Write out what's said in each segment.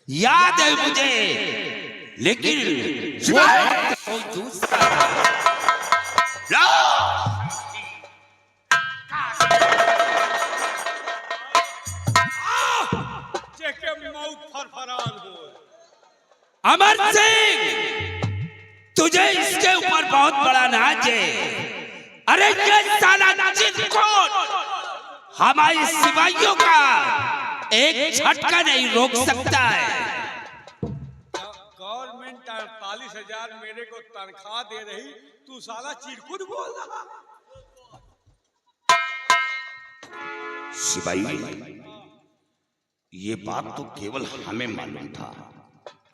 याद है मुझे, लेकिन कोई दूसरा अमर सिंह, तुझे इसके ऊपर बहुत बड़ा नाज है। अरे ये साला चिरकुट हमारे सिपाहियों का एक झटका नहीं रोक सकता है। गवर्नमेंट 48,000 मेरे को तनख्वाह दे रही, तू साला चिरकुट बोल रहा। सिपाही, ये बात तो केवल हमें मालूम था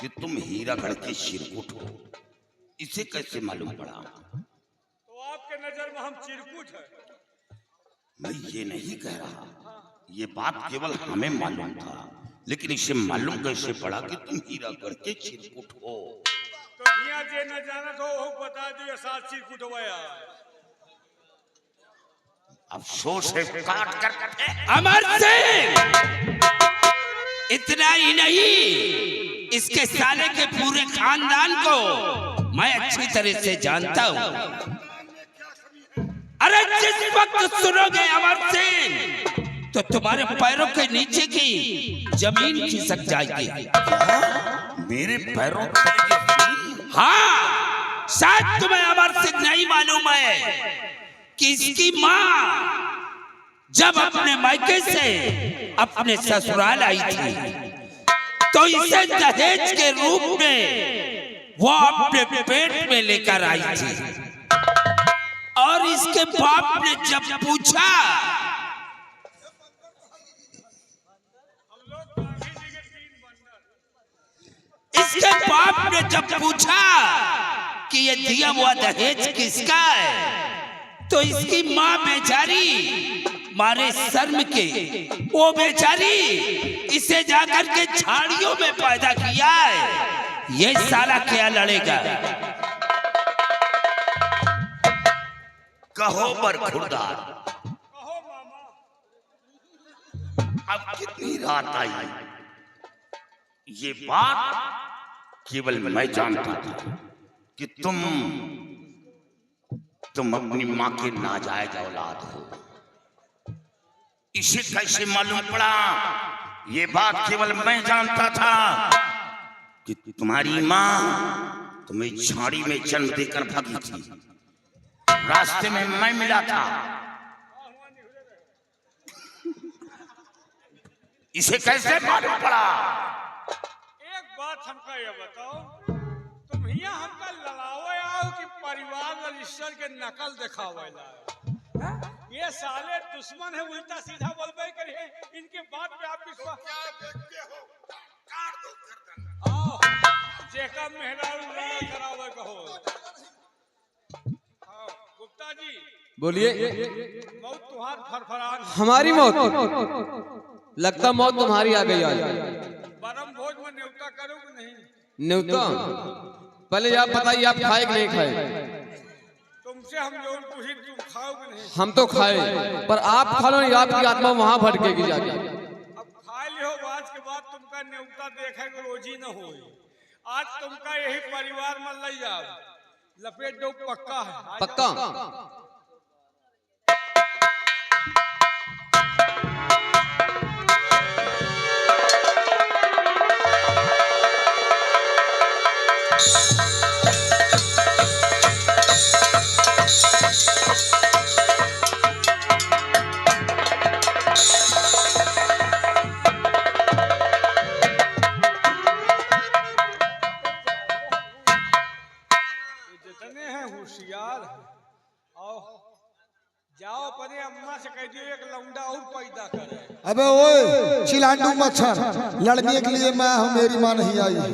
कि तुम हीरागढ़ के चिरकुट हो। इसे कैसे मालूम पड़ा? तो आपके नजर में हम चिरकुट हैं? मैं ये नहीं कह रहा, ये बात केवल हमें मालूम था, लेकिन इसे मालूम कैसे पड़ा कि तुम हीरागढ़ के चिरकुट हो? तो यहाँ जे न जाना तो वो बता दिया साथ चिरकुट हुआ। अफसोस है काट कर अमर सिंह, इतना ही नहीं, इसके साले के पूरे खानदान को मैं अच्छी तरह से जानता हूँ। अरे जिस वक्त सुनोगे अमर सिंह, तो तुम्हारे पैरों के नीचे की जमीन खिसक जाएगी। मेरे पैरों के? हाँ, शायद तुम्हें अमर सिंह नहीं मालूम है कि इसकी माँ जब अपने मायके से अपने ससुराल आई थी, तो इसे दहेज के रूप में वो अपने पेट में लेकर आई थी। और इसके बाप ने जब पूछा, इसके बाप ने जब पूछा कि ये दिया हुआ दहेज किसका है, तो इसकी माँ बेचारी मारे शर्म के वो बेचारी इसे जाकर के झाड़ियों में पैदा किया है। ये साला क्या लड़ेगा? कहो बरखुरदार, कहो मामा। अब कितनी रात आई? ये बात केवल मैं जानता था कि तुम अपनी माँ के नाजायज औलाद हो। इसे कैसे मालूम पड़ा? ये बात केवल मैं जानता था कि तुम्हारी माँ तुम्हें झाड़ी में जन्म देकर भागी थी। रास्ते में मैं मिला था। इसे कैसे मालूम पड़ा? एक बात हमका ये बताओ, तुम यहाँ हमका लड़ावे आओ कि परिवार रजिस्टर के नकल दिखावे लाओ? ये साले दुश्मन है, उल्टा सीधा बोलबे करिए। इनके बात पे आप विश्वास क्या देखते हो? काट दो गर्दन। आओ, जेका मेहरारू लड़ा करावे कहो। आओ, गुप्ता जी बोलिए। मौत तुम्हार फरफरान। हमारी मौत? लगता मौत तुम्हारी आ गई आज। परम भोज में न्योता करोगे नहीं? न्योता? पहले आप बताइए, आप खाए कि नहीं खाए? तुमसे हम जो पूछे तुम खाओगे नहीं? हम तो खाए, पर आप खा लो नहीं, आपकी आत्मा वहां भटकेगी जाके। अब खा लियो, आज के बाद तुमका न्योता देखेगा रोजी न हो। आज तुमका यही परिवार में ले जाओ, लपेट दो, पक्का है। पक्का? जाओ अपने अम्मा से कह दियो एक लौंडा और पैदा करे। अबे ओए चिलांडू मच्छर, लड़ने के लिए मैं हूँ, मेरी माँ नहीं आई है।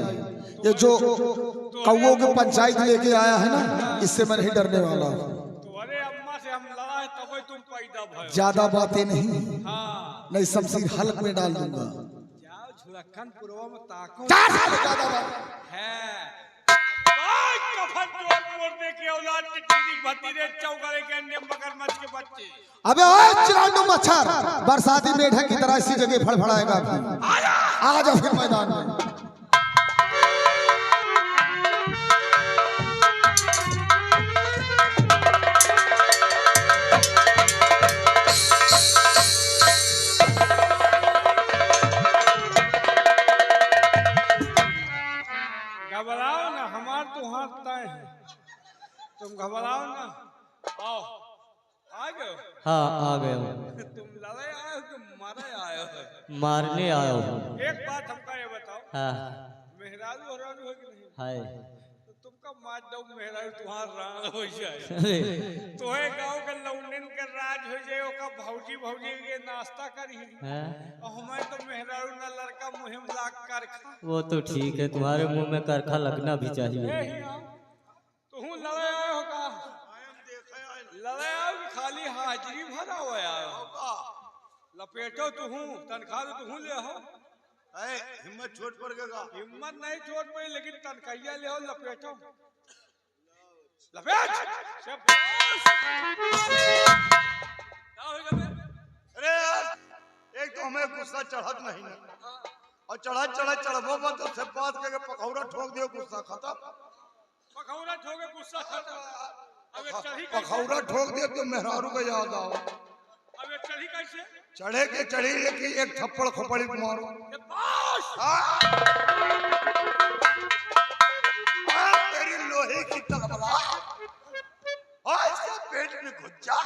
ये जो कौओं की पंचायत लेके आया है ना, इससे मैं नहीं डरने वाला हूँ। तुम्हारे अम्मा से हम लड़ा है तब तुम पैदा भय। ज्यादा बातें नहीं, हाँ नहीं शमशीर हल्क में डाल दूंगा। जाओ झुलक्खन पुरवा में ताको ज्यादा बात है। आफत चोर मोरने की औलाद टिकरी भतीरे चौगड़े के अन्य मगरमच्छ के बच्चे। अबे ओए चिरांडू मच्छर, बरसाती मेढक की तरह इसी जगह फड़फड़ाएगा अभी। आ जाओ फिर मैदान में। घबराओ ना, हमार तो हाथ तय है, तुम घबराओ ना। आओ, आ गए? हाँ आ गया हूँ। तुम लड़ाई आए हो कि मारे आए हो? मारने आया हूँ। एक बात हमका ये बताओ, हाँ मेहरारू हो रहा हो कि नहीं? हाय तो तुमका मार दो, मेहरारू तुम्हार राण हो जाए। अरे तोहे गांव के लौंडन के राज हो जाए, ओका भौजी भौजी के नाश्ता करी। हाँ? और हमारे तो मेहरारू ना लड़का मुहिम लाग कर खा। वो तो ठीक है, तुम्हारे मुंह में करखा लगना भी चाहिए। तू लड़े आए हो का? लड़े आओ कि खाली हाजिरी भरा हुआ आयो? लपेटो तू तनख्वाह तो तू ले हो। हिम्मत छोट पड़ गया। हिम्मत नहीं छोड़ पाई, लेकिन तनख्वाह ले हो, लपेटो लपेट। अरे यार, एक तो हमें गुस्सा चढ़त नहीं है, और चढ़बो मत तो से बात करके पकौड़ा ठोक दियो, गुस्सा खत्म। पकौड़ा ठोके गुस्सा खत्म। अबे चढ़ी पकौड़ा ठोक दियो तो मेहरारू का याद आओ। अबे चढ़ी कैसे? चढ़े के चढ़ी, लेकिन एक थप्पड़ खोपड़ी मारो। तेरी लोहे की तलवार ऐसे पेट में घुस जा।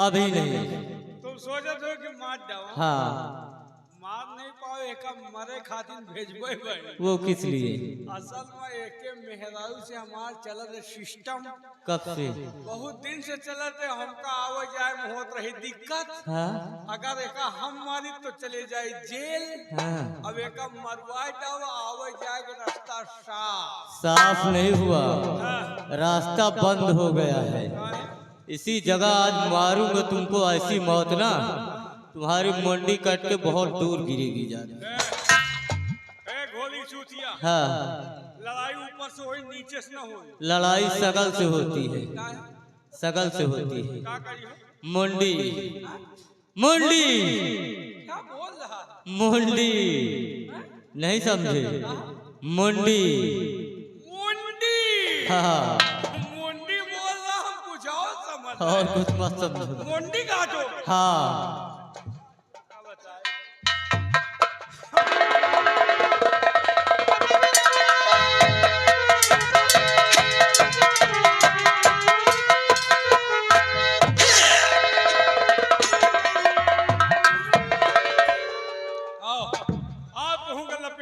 अभी नहीं। तुम सोचत हो कि मार जाओ? हाँ मार नहीं पाओ, एक मरे खातिर भेजबे भाई। वो किस लिए? असल में एके मेहरारू से हमार चलत सिस्टम। कब से? बहुत दिन से चलते, हमका आवे जाए में होत रही दिक्कत। हाँ अगर एका हम मारी तो चले जाए जेल। हाँ अब एका मरवाए जाओ, आवे जाए के रास्ता साफ साफ नहीं हुआ, रास्ता बंद हो गया है। इसी जगह आज मारूंगा तुमको ऐसी मौत ना, तुम्हारी मंडी कट के बहुत दूर गिरेगी जाने। गोली चूतिया। हाँ लड़ाई ऊपर से हो, नीचे से न हो। लड़ाई सगल से होती है, सगल से होती है। क्या करी हो? मुंडी मुंडी क्या बोल रहा? मुंडी नहीं समझे? मुंडी। मुंडी। हाँ मुंडी बोल रहा, हम कुछ और समझ रहे। और कुछ मत समझो। मुंडी काटो। हाँ क्या बताए?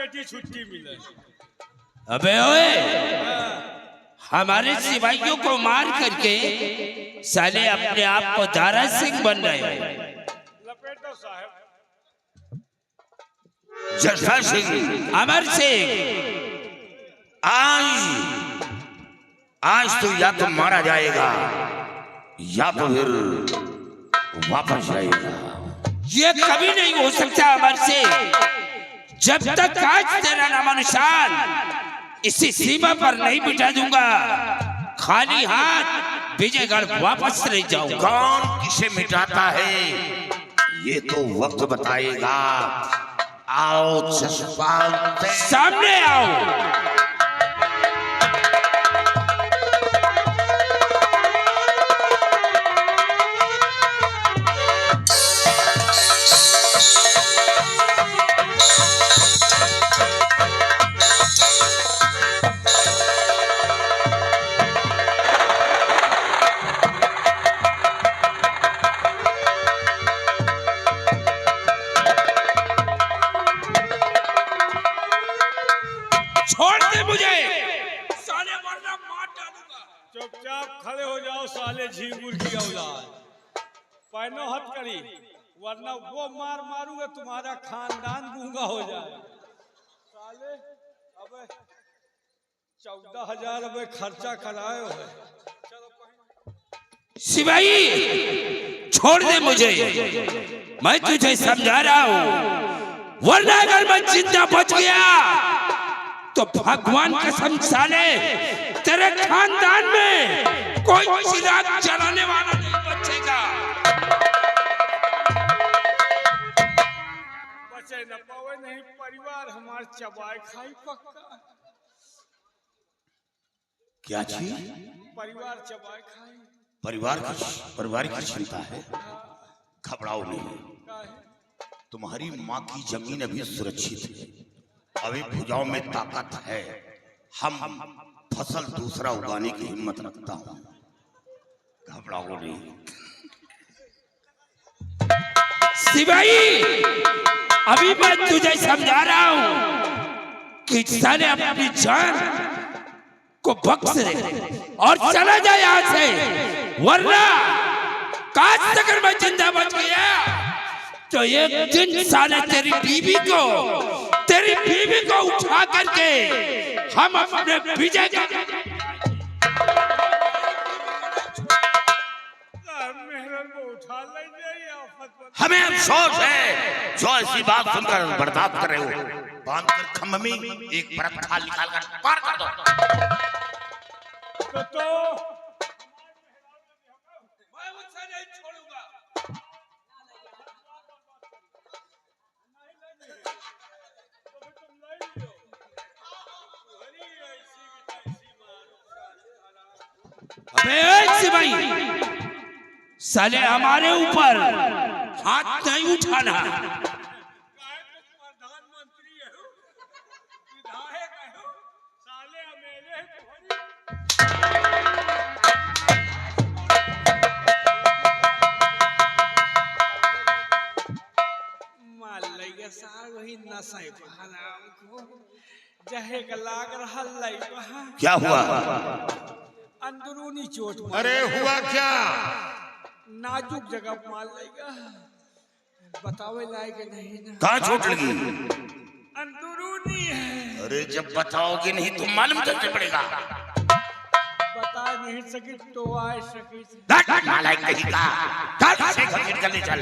बेटी छुट्टी मिले। अबे ओए, हमारे सिपाहियों को मार करके साले अपने आप को दारा सिंह बन रहे हो। लपेट दो साहब। जसा सिंह, अमर सिंह, आज तो या तो मारा जाएगा या तो फिर वापस आएगा। ये कभी नहीं हो सकता अमर सिंह। जब तक आज तेरा नामानुसार इसी सीमा पर नहीं बिठा दूंगा, खाली हाथ विजयगढ़ वापस नहीं जाऊंगा। कौन किसे मिटाता है ये तो वक्त बताएगा। आओ जसपाल, सामने आओ। छोड़ दे मुझे, साले वरना मार डालूंगा। चुपचाप खड़े हो जाओ साले झींगुर की औलाद। पैनो हट करी, वरना वो मार मारूंगा तुम्हारा खानदान गूंगा हो जाए। साले अबे 14,000 अबे खर्चा कराए हो। सिपाही छोड़ दे मुझे, मैं तुझे समझा रहा हूँ। वरना अगर मैं जिंदा बच गया तो भगवान कसम साले तेरे खानदान में कोई चिराग जलाने वाला नहीं बचेगा। बचे न पावे नहीं परिवार हमार चबाई खाई पक्का। क्या चीज? परिवार चबाई खाई। परिवार की चिंता है, घबराओ नहीं। काहे? तुम्हारी माँ की जमीन अभी सुरक्षित है, अभी भुजाओं में ताकत है। हम फसल दूसरा उगाने की हिम्मत रखता हूँ, घबराओ नहीं। सिपाही अभी मैं तुझे समझा रहा हूँ कि साले अपनी जान को बख्श दे और चला जाए यहाँ से, वरना काश अगर मैं जिंदा बच गया तो एक दिन साले तेरी बीवी को उठा करके हम अपने विजय का मेहरन को उठा ले जाइए आफत में। हमें अफसोस है जो ऐसी बात सुनकर बर्दाश्त कर रहे हो। बांध कर खम्भ में एक परत खाल निकाल कर पार कर दो। तो मैं उसे नहीं छोड़ूंगा। अबे सिपाही, साले हमारे ऊपर हाथ नहीं उठाना। प्रधानमंत्री है, विधायक है, साले मेरे माल लइया सार वही नसाई बहाराम को जहे का लाग रहा लाई बहा। क्या हुआ? अंदरूनी चोट मार। अरे हुआ क्या? नाजुक जगह मार लेगा, बतावे लायक नहीं ना। कहाँ चोट लगी? अंदरूनी है, अरे जब बताओगे नहीं तो मालूम कैसे पड़ेगा? बता नहीं सकी तो आ सकी। नालायक कहीं का, चल से घसीट कर ले चल।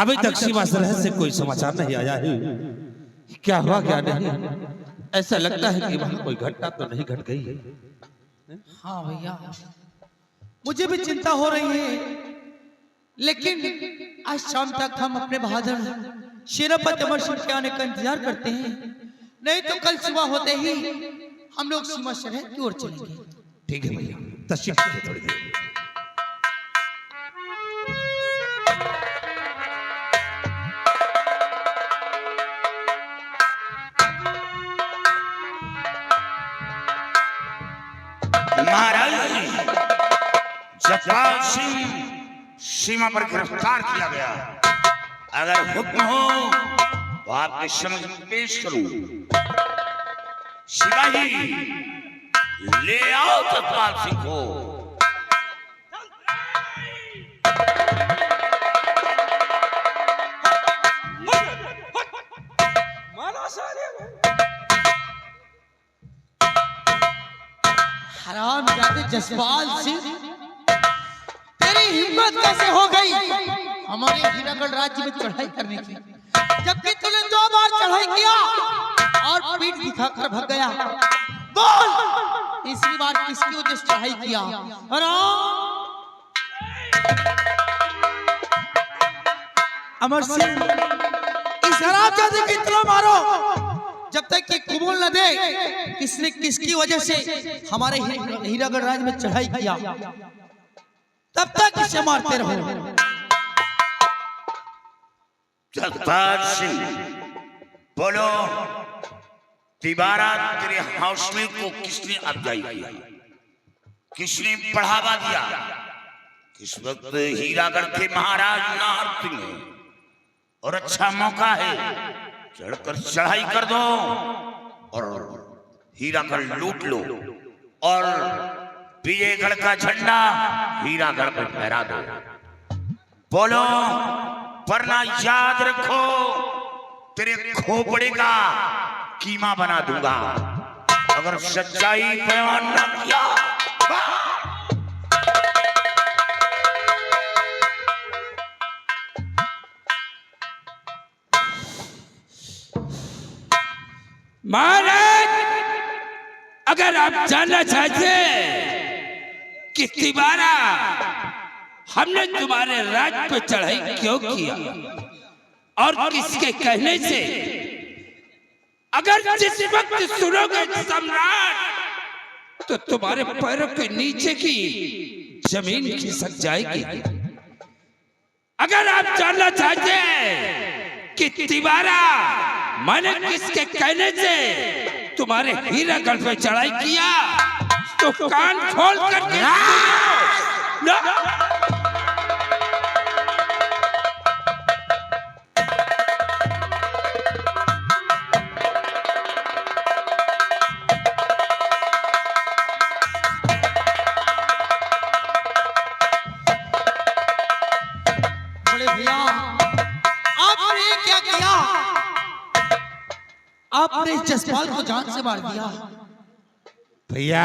अभी तक सीमा सरहद से कोई समाचार नहीं आया है। क्या हुआ क्या नहीं? ऐसा लगता है कि वहां कोई घटना तो नहीं घट गई है। हाँ भैया, मुझे भी चिंता हो रही है, लेकिन आज शाम तक हम अपने बहादुर शेरापत अमर सिंह के आने का इंतजार करते हैं, नहीं तो कल सुबह होते ही हम लोग सीमा सरहद की ओर चलेंगे। ठीक है भैया, तशरीफ रखिए थोड़ी देर। महाराज जगपाल सिंह सीमा पर गिरफ्तार किया गया। अगर हुक्म हो तो आपके समक्ष पेश करूं। सिपाही ले आओ जगपाल सिंह को। मारा सारे हराम जाते जसपाल सिंह, तेरी हिम्मत कैसे हो गई हमारे हीरागढ़ राज्य में चढ़ाई करने की, जबकि तूने 2 बार चढ़ाई किया और पीठ दिखाकर भाग गया। बोल, तीसरी बार किसकी वजह से चढ़ाई किया? अमर सिंह, इस हरामजादे को इतना मारो जब तक कि कबूल न दे किसने किसकी वजह से हमारे हीरागढ़ राज्य में चढ़ाई किया, तब तक इसे मारते रहो। जगपाल सिंह बोलो, तिवारा तेरे हौसले को किसने अफजाई किया, किसने बढ़ावा दिया? किस वक्त हीरागढ़ के महाराज नाहर सिंह और अच्छा मौका है, चढ़कर चढ़ाई कर दो और हीरागढ़ लूट लो और विजयगढ़ का झंडा हीरागढ़ पर फहरा दो। बोलो, वरना याद रखो तेरे खोपड़े का कीमा बना दूंगा अगर सच्चाई बयान न किया। महाराज, अगर आप जानना चाहते कि तिवारा हमने तुम्हारे राज्य पर चढ़ाई क्यों किया और किसके कहने से, अगर जिस वक्त सुनोगे सम्राट तो तुम्हारे पैरों के नीचे की जमीन खिसक जाएगी। अगर आप जानना चाहते हैं कि तिवारा मैंने किसके कहने से तुम्हारे हीरागढ़ पे चढ़ाई किया तो कान खोल कर बड़े भैया, आपने क्या किया? आपने इस जसपाल को जान से मार दिया। भैया,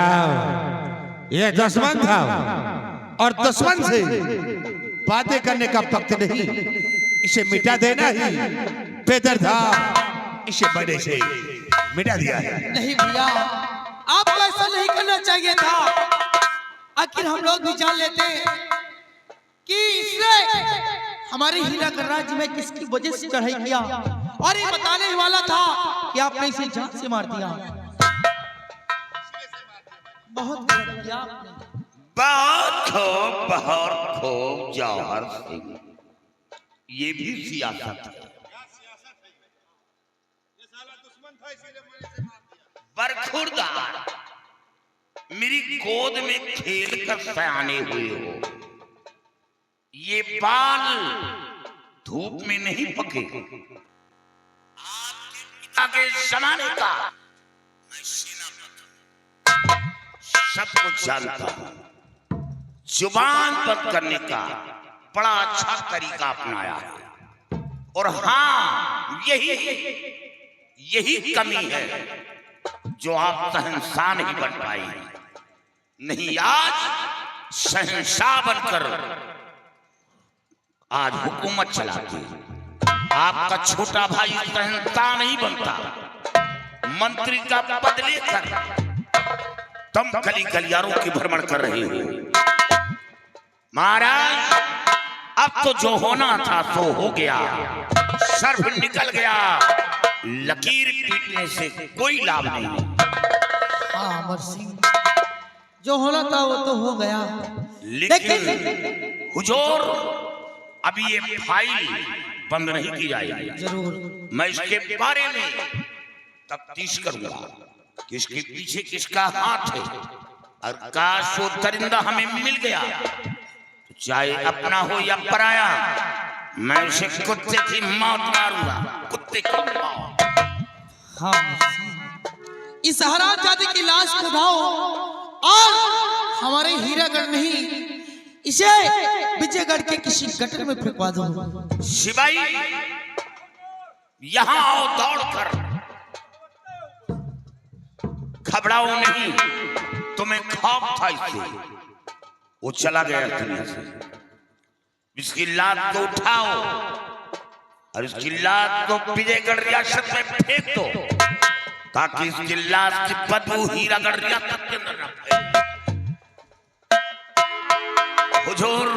ये दुश्मन था और दुश्मन से बातें करने का वक्त नहीं, इसे मिटा देना ही बेहतर था। इसे बड़े से मिटा दिया है। नहीं भैया, आपको ऐसा नहीं करना चाहिए था। आखिर हम लोग भी जान लेते कि इसने हमारे हीरागढ़ राज्य में किसकी वजह से चढ़ाई किया, और ये बताने ही वाला था कि आपने इसे जान से मार दिया। बहुत गलत किया आपने। बहुत खूब जौहर सिंह, ये भी सियासत है। बरखुरदार, मेरी गोद में खेल कर सयाने हुए हो। ये बाल धूप में नहीं पके। आपके जमाने का मैं सेनापति सब कुछ जानता हूं। जुबान बंद करने का बड़ा अच्छा तरीका अपनाया है, और हाँ, यही कमी है जो आप शहंशाह नहीं बन पाए। नहीं, आज शहंशाह बनकर आज हुकूमत चलाते हैं। आपका छोटा भाई सहनता नहीं बनता। मंत्री का पद लेकर तुम गली गलियारों की भ्रमण कर रहे हो। महाराज, अब तो जो होना था सो हो गया, सर्फ निकल गया, लकीर पीटने से कोई लाभ नहीं। हाँ अमर सिंह, जो होना था वो तो हो गया। लेकिन हुजूर, अभी ये फाइल बंद नहीं की जाएगी। जरूर मैं इसके बारे में तफ्तीश करूंगा कि इसके पीछे किसका हाथ है, और काश वो दरिंदा हमें मिल गया तो चाहे अपना हो या पराया, मैं उसे कुत्ते की मौत मारूंगा, कुत्ते की मौत। हाँ अमर सिंह, इस हराम जाति की लाश को उठाओ और हमारे हीरागढ़ नहीं, इसे विजयगढ़ के किसी गटर में फेंकवा दो। शिवाई, यहां आओ दौड़कर। घबराओ नहीं, तुम्हें खौफ था इससे। वो चला गया दुनिया से। इसकी लाश को उठाओ और इसकी लाश को विजयगढ़ रियासत में फेंक दो, ताकि इसकी लाश की बदबू हीरागढ़ रियासत के अंदर न फैले। हुजूर,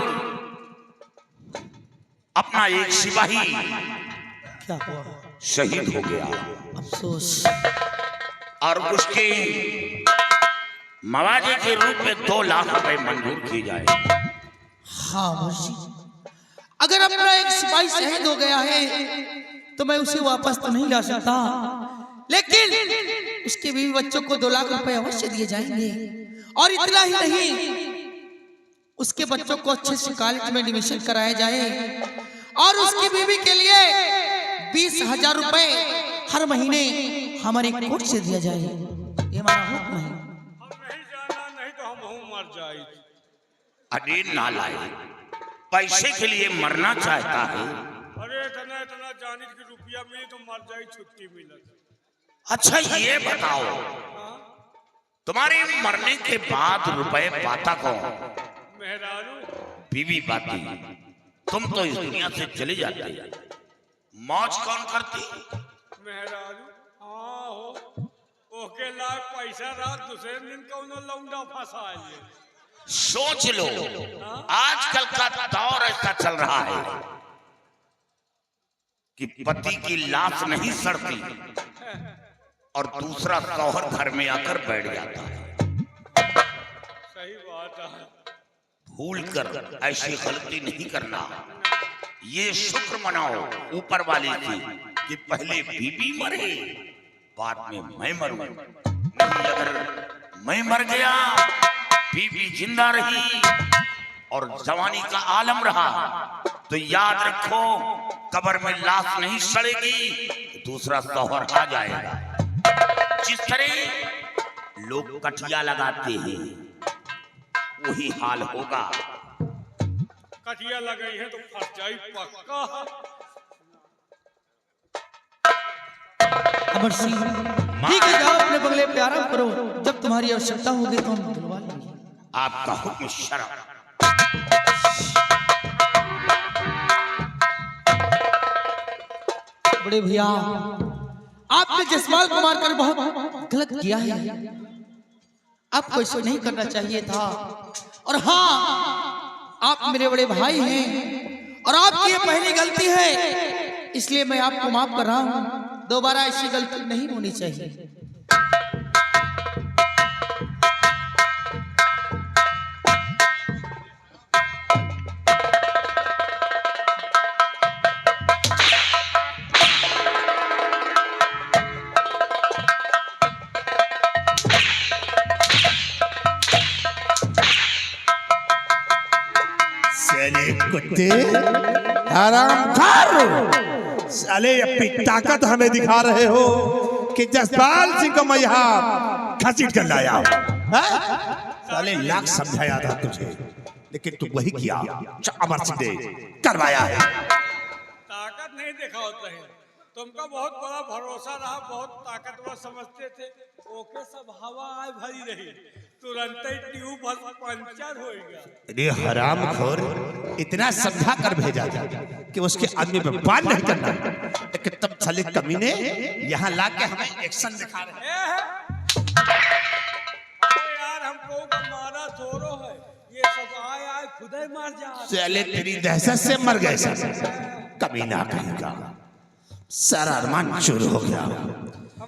अपना एक सिपाही क्या हुआ? शहीद हो गया अफसोस। और उसके मवाजे के रूप में 2 लाख रुपए मंजूर किए जाए। हाँ अमर सिंह, अगर अपना एक सिपाही शहीद हो गया है तो मैं उसे वापस तो नहीं ला सकता, लेकिन उसके बीवी बच्चों को 2 लाख रुपए अवश्य दिए जाएंगे। और इतना ही नहीं, उसके बच्चों को अच्छे से कॉलेज में एडमिशन कराया जाए और उसकी बीवी के लिए 20,000 रुपए हर महीने हमारे कोर्ट से दिया जाए। ये हमारा हुक्म है। हम नहीं जाना, नहीं तो हम मर जाए। अरे नालायक, पैसे के लिए मरना चाहता है। अरे इतना इतना जाने की रुपया मिली तो मर जाए, छुट्टी मिलत। अच्छा ये बताओ, तुम्हारे मरने के बाद रुपए पाता कौन? मेहरारू। बीवी पाती। तुम तो इस दुनिया से चले जाते, मौज कौन करती? मेहरारू। हाँ हो, ओके लाख पैसा रहा, दूसरे दिन कौनो लौंडा फंसा लिए। सोच लो, आजकल का दौर ऐसा चल रहा है कि पति की लाश नहीं सड़ती और दूसरा शौहर घर में आकर बैठ जाता है। सही बात है। भूल कर ऐसी गलती नहीं करना। ये शुक्र मनाओ ऊपर वाले की कि पहले बीबी मरे, बाद में मैं मरूं। नहीं, अगर मैं मर गया, बीबी जिंदा रही और जवानी का आलम रहा, तो याद रखो, कब्र में लाश नहीं सड़ेगी, दूसरा शौहर आ जाएगा। जिस तरह लोग कटिया लगाते हैं, वही हाल होगा। कटिया लगाई है तो फंस जाई पक्का। अमर सिंह, ठीक है, जाओ अपने बंगले पे आराम करो। जब तुम्हारी आवश्यकता होगी तो हम दिलवा लेंगे। आपका हुक्म शरफ। बड़े भैया, आपने जसपाल को मारकर बहुत गलत किया है। आपको ऐसा नहीं करना चाहिए था। और हाँ, आप मेरे बड़े भाई हैं और आपकी ये पहली गलती है, इसलिए मैं आपको माफ कर रहा हूँ। दोबारा ऐसी गलती नहीं होनी चाहिए। साले कुत्ते, हरामखोर, साले अपनी ताकत हमें दिखा रहे हो कि जसपाल सिंह को मैं यहाँ घसीट कर लाया हूँ। साले लाख समझाया था तुझे, लेकिन तू वही किया जो अमर सिंह ने करवाया है। ताकत नहीं देखा होता है, तुमका बहुत बड़ा भरोसा रहा, बहुत ताकतवर समझते थे, ओके सब हवा आए भरी रही। तुरंत ही ट्यूब पंचर हो गया। अरे हराम खोर, इतना समझा कर भेजा था कि उसके आदमी पे बात नहीं करना, लेकिन तब साले कमीने यहाँ ला के हमें एक्शन दिखा रहे हैं। अरे यार हमको मारा थोड़ो है, ये सब आए खुद ही मार जा। साले तेरी दहशत से मर गए सब। कमीना कहीं का सारा अरमान चूर हो गया।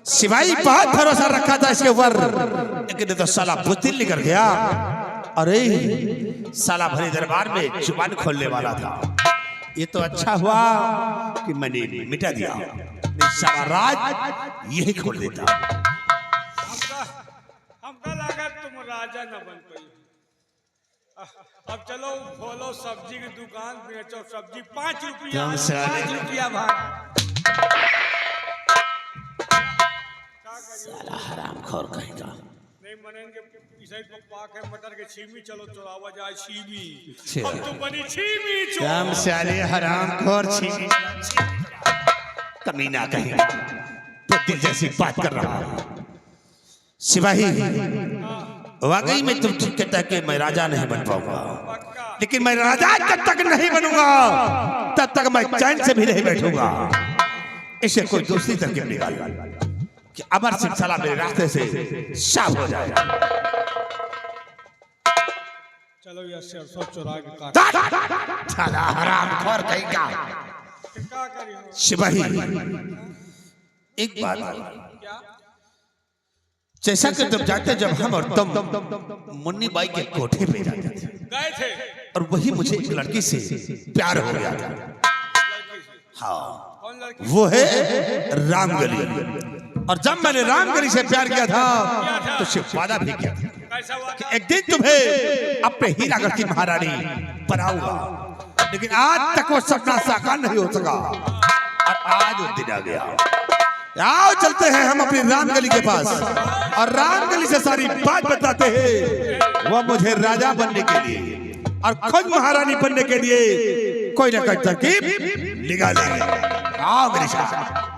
सिवाई बहुत भरोसा रखा था इसके ऊपर, लेकिन तो साला बुद्धिल निकल गया। अरे साला भरे दरबार में जुबान खोलने वाला था। ये तो अच्छा हुआ कि मैंने मिटा दिया, सारा राज यही खोल देता। हमका लगा तुम राजा न बन पाई। अब चलो खोलो सब्जी की दुकान, बेचो सब्जी। 5 रुपया, 5 रुपया भाग। साला हरामखोर कहेगा। नहीं मनेंगे, इसे तो पाक है मटर के छीमी। चलो चुरावा जाए छीमी। अच्छा। अब तो बनी छीमी चोर। राम साले हरामखोर छीनी कमीना कहेगा, बुद्धिल जैसी बात कर रहा है। सिपाही, वाकई में तुम ठीक कहता कि मैं राजा नहीं बन पाऊंगा, लेकिन मैं राजा जब तक नहीं बनूंगा तब तक मैं चैन से भी नहीं बैठूंगा। इसे कोई दूसरी तरकीब निकाल कि अमर सिंह साला मेरे रास्ते से साफ हो जाए। चलो ये सरसों चुरा के काट। साला हरामखोर कहेगा। क्या करिए? सिपाही, एक बात, क्या? जैसा कि तुम जानते, जब हम और तुम मुन्नी बाई के कोठे पे जाते थे, गए थे और वही मुझे एक लड़की से प्यार हो गया था। लड़की से। हाँ, कौन लड़की? वो है रामगली। और जब मैंने रामगली से प्यार किया था तो सिर्फ वादा भी किया था कैसा हुआ कि था? एक दिन तुम्हें अपने हीरागढ़ की महारानी बनाऊंगा, लेकिन आज तक वो सपना साकार नहीं हो सका, और आज वो दिन आ गया। आओ चलते हैं हम अपनी रामगली के पास, और रामगली से सारी बात बताते हैं। वो मुझे राजा बनने के लिए और खुद महारानी बनने के लिए कोई ना कोई तरकीब निकालेंगे। आओ मेरे साथ।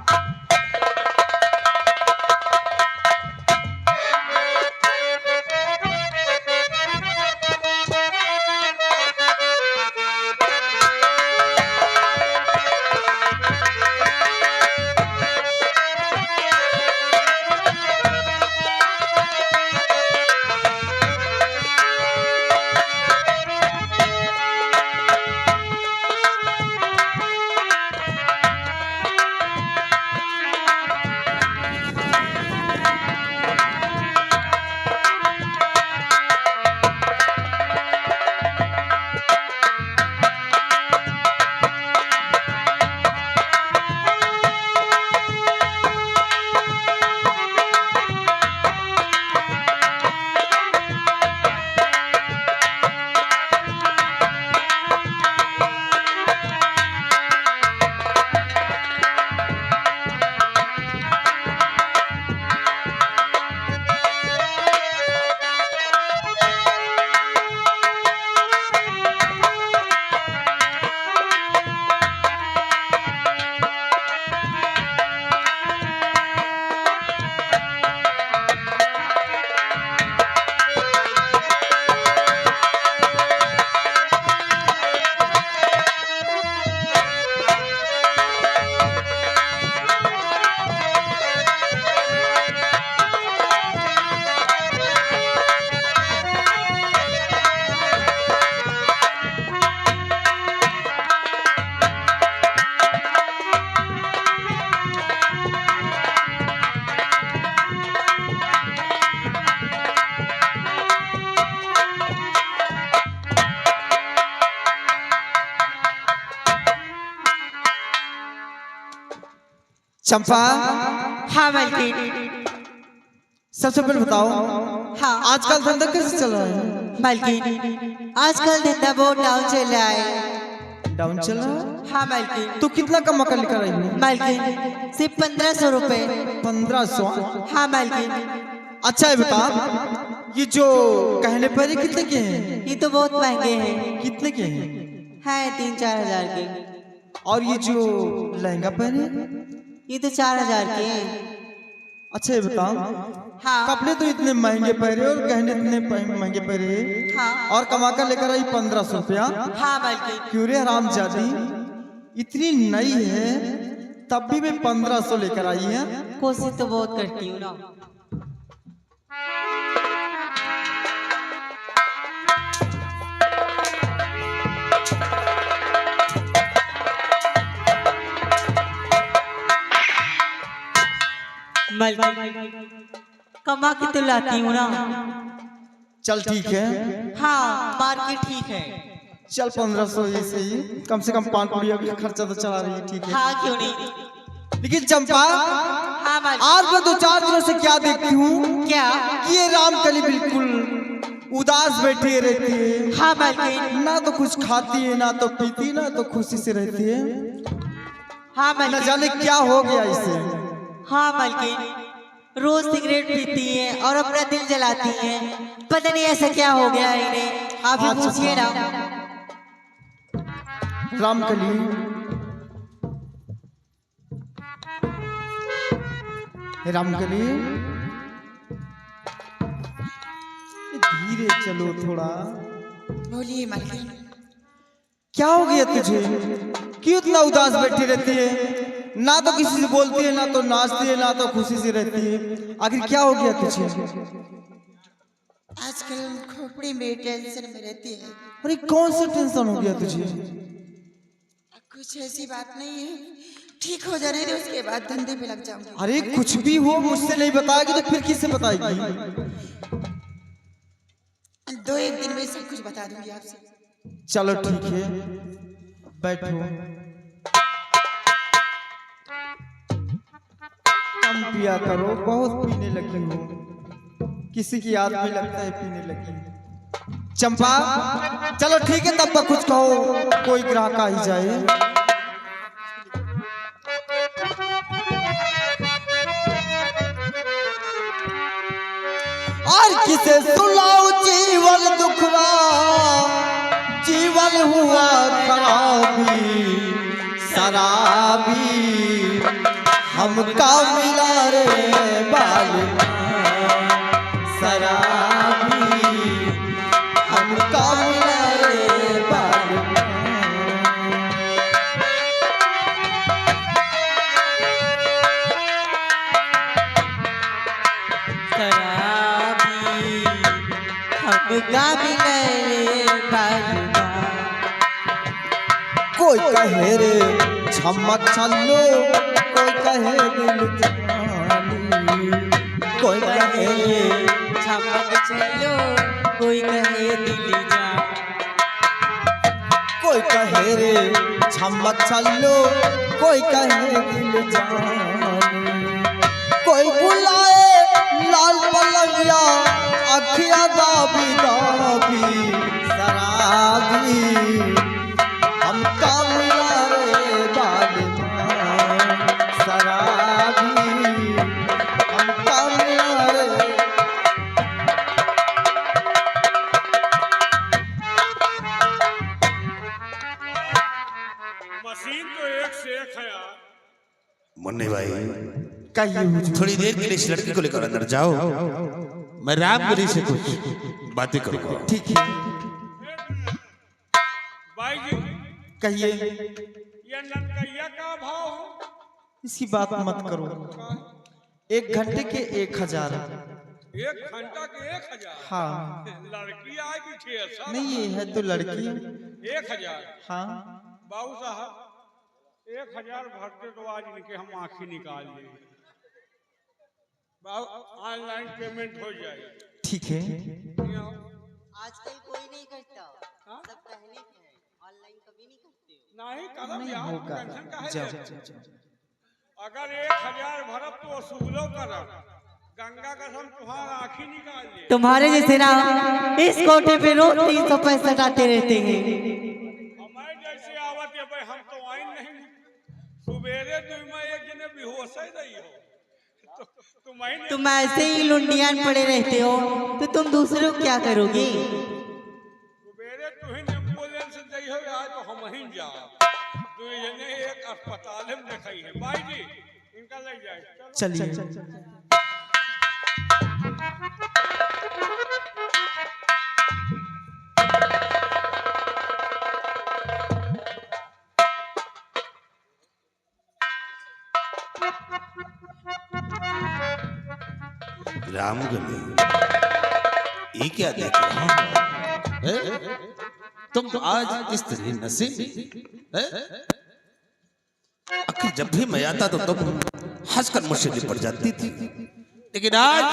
चंपा, हाँ मालकिन। सबसे पहले बताओ, हाँ आजकल धंधा कैसे चल रहा है? मालकिन, आजकल धंधा बहुत डाउन चल रहा है। डाउन चल रहा है? हाँ मालकिन। तो कितना कमा कर लेकर आई है? मालकिन, सिर्फ 1500 रुपए। 1500? हाँ मालकिन। अच्छा है बेटा, ये जो कहने पर ये कितने के हैं? ये तो बहुत महंगे हैं। कितने के हैं? हैं 3-4 हजार के। और ये जो लहंगा पहने, ये तो 4 हजार के हैं। अच्छा है बेटा, हाँ। कपड़े तो इतने महंगे पहरे और गहने इतने महंगे पहरे। हाँ। और कमा कर लेकर आई 1500 रुपया। हाँ मालकिन। क्यों रे हरामजादी, इतनी नई है तब भी मैं 1500 लेकर आई है। कोशिश तो बहुत करती हूँ ना। कमा के तो लाती हूँ ना। चल ठीक है। हाँ मार्केट ठीक है। चल 1500 ये सही, कम से कम 5 पूड़िया का खर्चा तो चला रही है। ठीक है। हाँ क्यों नहीं। लेकिन चंपा, हाँ मालकिन। आज मैं 2-4 दिनों से क्या देखती हूँ क्या? कि ये रामकली बिल्कुल उदास बैठी रहती है। हाँ मालकिन। ना तो कुछ खाती है, ना तो पीती, ना तो खुशी से रहती है। हाँ न मालकिन। जाने क्या हो गया इसे। हाँ मालकिन, रोज सिगरेट पीती है और अपना दिल जलाती है। पता नहीं ऐसा क्या हो गया है इन्हें, आप ही पूछिए ना। रामकली, रामकली, धीरे चलो थोड़ा। बोलिए मालकिन। क्या हो गया तुझे, क्यों इतना उदास बैठी रहती है? ना तो किसी से बोलती है, ना तो नाचती है, ना तो खुशी से रहती है। आखिर क्या हो गया तुझे? आजकल खोपड़ी में टेंशन में रहती है। अरे कौन सा टेंशन हो गया तुझे? कुछ ऐसी बात नहीं है, ठीक हो जाने दे, उसके बाद धंधे पे लग जाऊंगी। अरे कुछ भी हो मुझसे नहीं बताएगी तो फिर किससे बताएगी? 2-1 दिन में सब कुछ बता दूंगी आपसे। चलो ठीक है, बैठो। कम पिया करो, बहुत पीने लगी हो। किसी की याद में लगता है पीने लगी। चंपा, चलो ठीक है, तब तक कुछ कहो, कोई ग्राहक आ ही जाए। और किसे सुनाओ जीवन दुखड़ा, जीवन हुआ खराबी शराबी, हमका मिला रे बालिका शराबी, हमका मिला रे बालिका। हमका मिले बालिका। कोई कहे रे छमक छल्लो, कोई कहे दिल जवानी, कोई कहे रे चमक चलो, कोई कहे दिल जा। कोई कहे रे छमक छल्लो, कोई कहे दिल जानी, कोई बुलाए लाल पलंगिया, अखियां दाबी दाबी शराबी, हमका मिला रे बालिका शराबी, हमका मिला रे। मशीन तो एक से एक है यार। मुन्नी भाई, कहिए हुजूर। थोड़ी देर के लिए इस लड़की को लेकर अंदर जाओ, मैं रामगिरी से कुछ बातें करूंगा। ठीक है, भाई जी, कहिए। ये ननकैया का भाव है? इसकी बात मत करो। 1 घंटे के 1000। 1 घंटा के 1000? हाँ। लड़की आएगी ठेसा? नहीं, ये है तो लड़की। 1000? हाँ। बाबू साहब 1000 भरते तो आज इनके हम आंखें निकाल लेंगे। ऑनलाइन पेमेंट हो जाएगी। ठीक है। आजकल कोई नहीं करता, सब कहने के हैं, ऑनलाइन कभी नहीं करते हो। नहीं करब नहीं यार, होगा। टेंशन काहे जाओ, लेते? जाओ, जाओ। अगर 1000 भरब तो वसूलो करब, गंगा कसम तुम्हारा आंखी निकाल ले। तुम्हारे जैसे ना इस कोटे पे रोज 365 आते रहते हैं। हमारे जैसे आवत है भाई, हम तो आइन नहीं। सुबेरे तुम एक जने बेहोश ही नहीं हो, तुम ऐसे ही लुंडियान पड़े रहते हो तो तुम दूसरों को क्या करोगे? सुबेरे तुहिन एम्बुलेंस दई हो, आज तो हम ही जाओ। तो ये एक अस्पताल में दिखाई है। भाई जी, इनका ले जाए। चलिए। रामगली, ये क्या देख रहा है? तुम आज इस तरह नशे में? आखिर जब भी मैं आता तो तुम हंसकर मुझसे लिपट जाती थी, लेकिन आज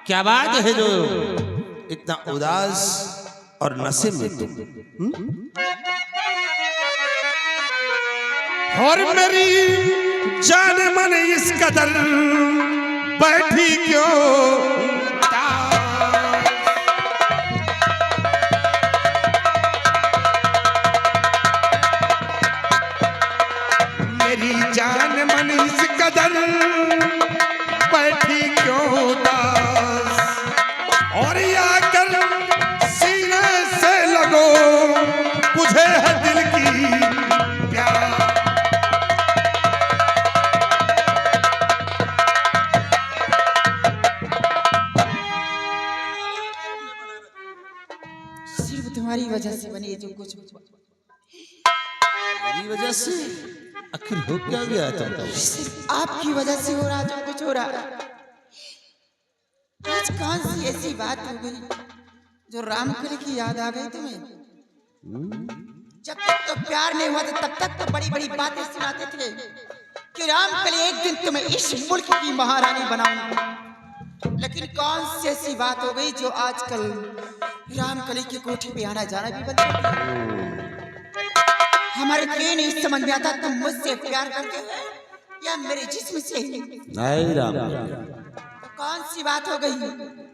क्या बात है जो इतना उदास और नशे में तुम? और मेरी जान मन इस कदर बैठी क्यों? मेरी जान मन इस कदर बैठी क्यों दास? और आकर सीने से लगो, मुझे है दिल की प्यास। सिर्फ तुम्हारी वजह से बनी है जो कुछ हुआ। मेरी वजह से? आखिर हो क्या गया तुम? सिर्फ आपकी वजह से हो रहा जो कुछ हो रहा। आज कौन सी ऐसी बात हो गई जो रामकली की याद आ गई तुम्हें? जब तक तो प्यार नहीं हुआ था तब तक तो बड़ी बड़ी बातें सुनाते थे कि रामकली एक दिन तुम्हें इस मुल्क की महारानी बनाऊंगा। लेकिन कौन सी ऐसी बात हो गई जो आजकल रामकली की कोठी पे आना जाना भी बंद कर दिया? हमारे क्यों नहीं समझ में आता तुम मुझसे प्यार करते हो या मेरे जिस्म से? नहीं राम, तो कौन सी बात हो गई?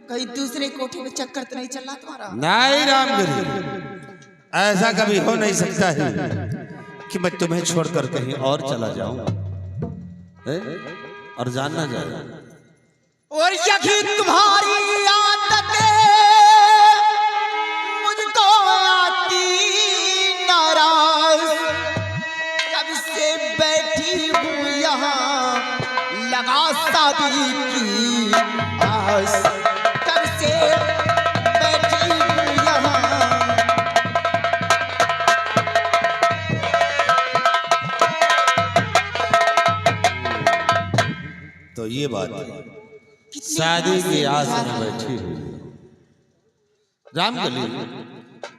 कहीं दूसरे कोठी में चक्कर तो नहीं चल रहा तुम्हारा? नहीं रामगिरी, ऐसा कभी हो नहीं सकता है कि मैं तुम्हें छोड़कर कहीं और चला जाऊं और जानना जाए। और यही तुम्हारी आदतें मुझको आती नाराज, कब से बैठी हूँ यहाँ लगा शादी की आस, कब से बैठी हूँ यहाँ। तो ये बात है, शादी की आस में बैठी हुई। रामगली,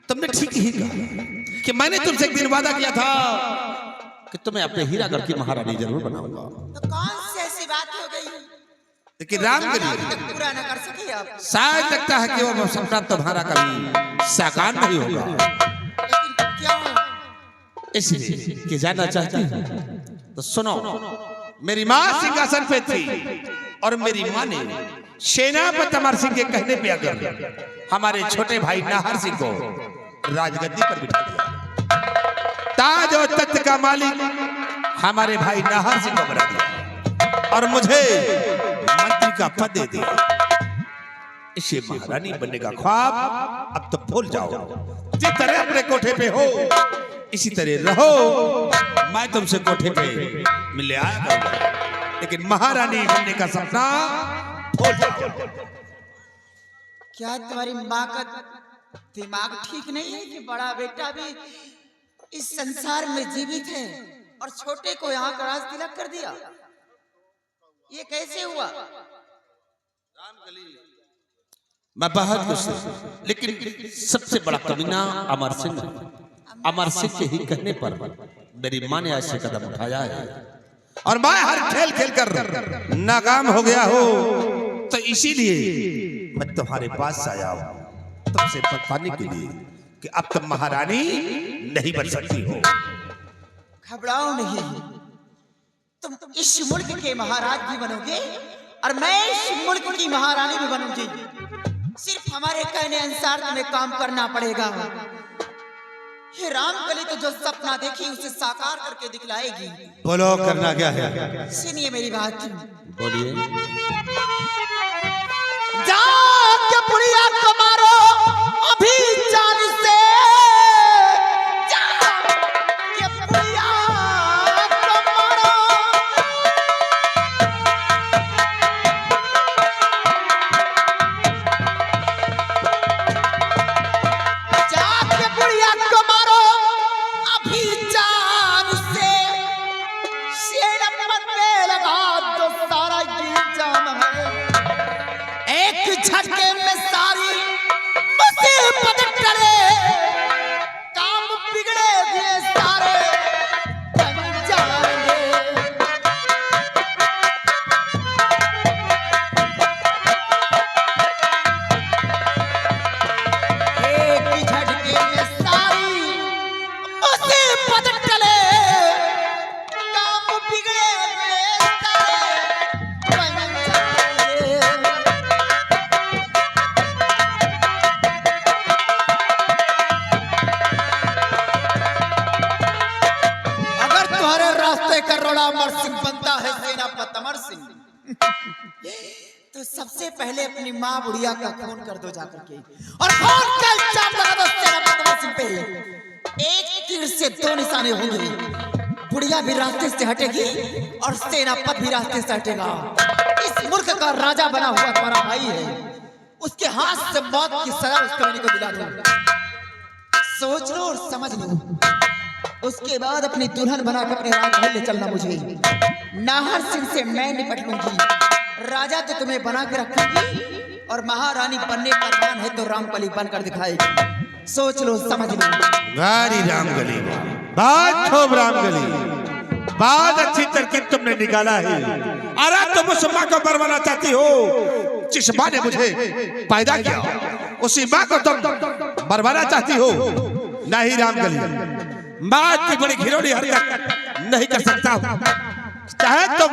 तुमने ठीक ही कहा कि मैंने तुमसे एक दिन वादा किया था कि तुम्हें अपने हीरागढ़ की महारानी जरूर बनाऊंगा। तो कौन सी ऐसी बात हो गई लेकिन रामगली, पूरा न कर सके आप? शायद लगता है कि वो सपना तुम्हारा कभी साकार नहीं होगा। लेकिन क्यों? इसलिए कि जानना चाहती हूँ तो सुनो। मेरी माँ सिंहासन पे थी और मेरी माँ ने सेनापति अमर सिंह के कहने पे अगर हमारे छोटे भाई नाहर सिंह को राजगद्दी पर बिठा दिया। ताज और तख्त का मालिक हमारे भाई नाहर सिंह को बना दिया और मुझे मंत्री का पद दे दिया। इसे महारानी बनने का ख्वाब अब तो भूल जाओ। जिस तरह अपने कोठे पे हो इसी तरह रहो। मैं तुमसे कोठे पे मिलने आया करूंगा, लेकिन महारानी बनने का सपना भूल जाओ। क्या तुम्हारी माँ का दिमाग ठीक नहीं है कि बड़ा बेटा भी इस संसार में जीवित है और छोटे को यहाँ का राज तिलक कर दिया? ये कैसे हुआ? मैं बहुत खुश हूं, लेकिन सबसे बड़ा कमीना अमर सिंह है। अमर सिंह के ही कहने पर मेरी माँ ने ऐसे कदम उठाया है और मैं हर खेल खेल कर नाकाम हो गया हो। तो इसीलिए मैं तुम्हारे पास आया हूं तुमसे बताने के लिए कि अब तुम महारानी नहीं बन सकती हो। घबराओ नहीं, तुम इस मुल्क के महाराज भी बनोगे और मैं इस मुल्क की महारानी भी बनूंगी। सिर्फ हमारे कहने अनुसार तुम्हें काम करना पड़ेगा। ये रामकली तो जो सपना देखी उसे साकार करके दिखलाएगी। बोलो करना क्या है? सुनिए मेरी बात। बोलिए। जाके पुड़िया को मारो अभी जान से, जाके पुड़िया को मारो। तुम्हारे रास्ते का रोड़ा अमर सिंह बनता है सेनापति अमर सिंह। तो सबसे पहले अपनी माँ बुढ़िया का खून कर दो जाकर के, और खून का इल्जाम लगा दो सेनापति अमर सिंह पे। एक तीर से दो निशाने होंगे, बुढ़िया भी रास्ते से हटेगी और सेनापति भी रास्ते से हटेगा। इस मुल्क का राजा बना हुआ तुम्हारा भाई है, उसके हाथ से मौत की सजा उस कमीने को दिला दो। सोच लो और समझ लो, उसके बाद अपनी दुल्हन बनाकर अपने राजमहल ले चलना। मुझे नाहर सिंह से मैं निपट लूंगी, राजा तो तुम्हें बना के रखूंगी और महारानी बनने का अरमान है तो रामकली बनकर दिखाएगी। सोच लो, समझ लो। गारी रामगली, बात खूब रामगली, बहुत अच्छी तरकीब तुमने निकाला है। अरे तुम उस माँ को बरवाना चाहती हो जिस माँ ने मुझे पैदा किया, उसी माँ को तुम बरवाना चाहती हो। नहीं रामगली, माँ की बड़ी घिनौनी हरकत नहीं कर सकता हूँ। चाहे तुम